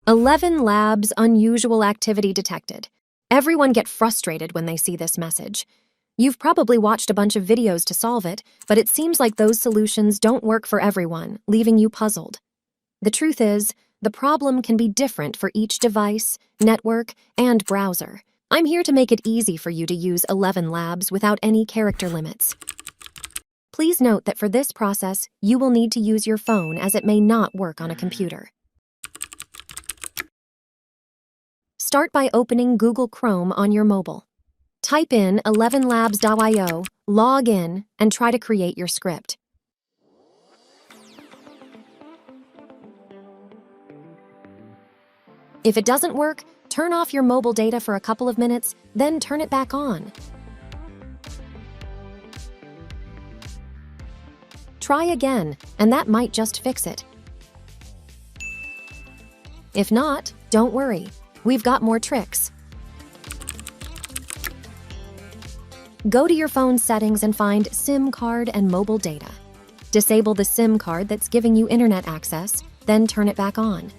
Elevenlabs unusual activity detected. Everyone get frustrated when they see this message. You've probably watched a bunch of videos to solve it, but it seems like those solutions don't work for everyone, leaving you puzzled. The truth is, the problem can be different for each device, network, and browser. I'm here to make it easy for you to use Elevenlabs without any character limits. Please note that for this process, you will need to use your phone as it may not work on a computer. Start by opening Google Chrome on your mobile. Type in elevenlabs.io, log in, and try to create your script. If it doesn't work, turn off your mobile data for a couple of minutes, then turn it back on. Try again, and that might just fix it. If not, don't worry. We've got more tricks. Go to your phone settings and find SIM card and mobile data. Disable the SIM card that's giving you internet access, then turn it back on.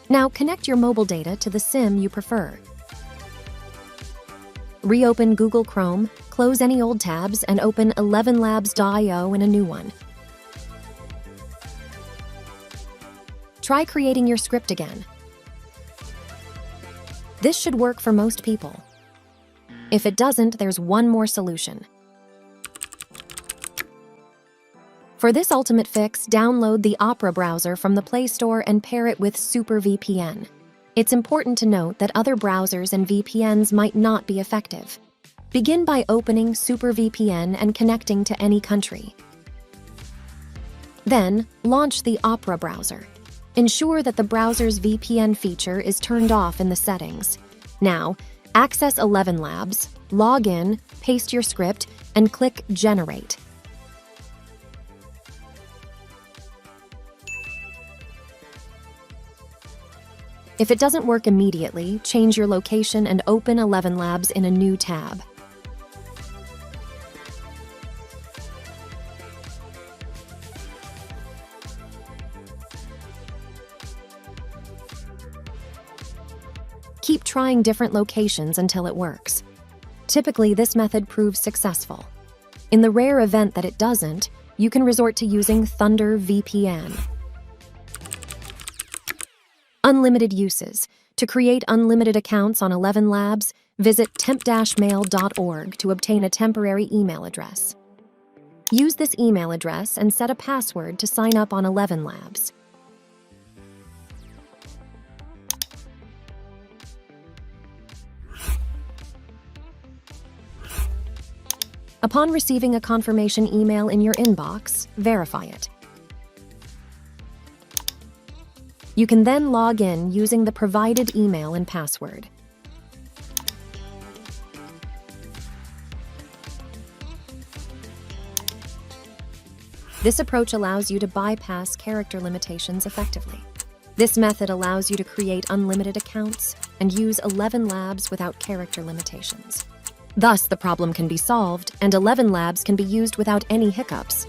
Now connect your mobile data to the SIM you prefer. Reopen Google Chrome, close any old tabs, and open elevenlabs.io in a new one. Try creating your script again. This should work for most people. If it doesn't, there's one more solution. For this ultimate fix, download the Opera browser from the Play Store and pair it with SuperVPN. It's important to note that other browsers and VPNs might not be effective. Begin by opening SuperVPN and connecting to any country. Then, launch the Opera browser. Ensure that the browser's VPN feature is turned off in the settings. Now, access Elevenlabs, log in, paste your script, and click Generate. If it doesn't work immediately, change your location and open Elevenlabs in a new tab. Keep trying different locations until it works. Typically, this method proves successful. In the rare event that it doesn't, you can resort to using Thunder VPN. Unlimited uses. To create unlimited accounts on Elevenlabs, visit temp-mail.org to obtain a temporary email address. Use this email address and set a password to sign up on Elevenlabs. Upon receiving a confirmation email in your inbox, verify it. You can then log in using the provided email and password. This approach allows you to bypass character limitations effectively. This method allows you to create unlimited accounts and use Elevenlabs without character limitations. Thus, the problem can be solved, and Elevenlabs can be used without any hiccups.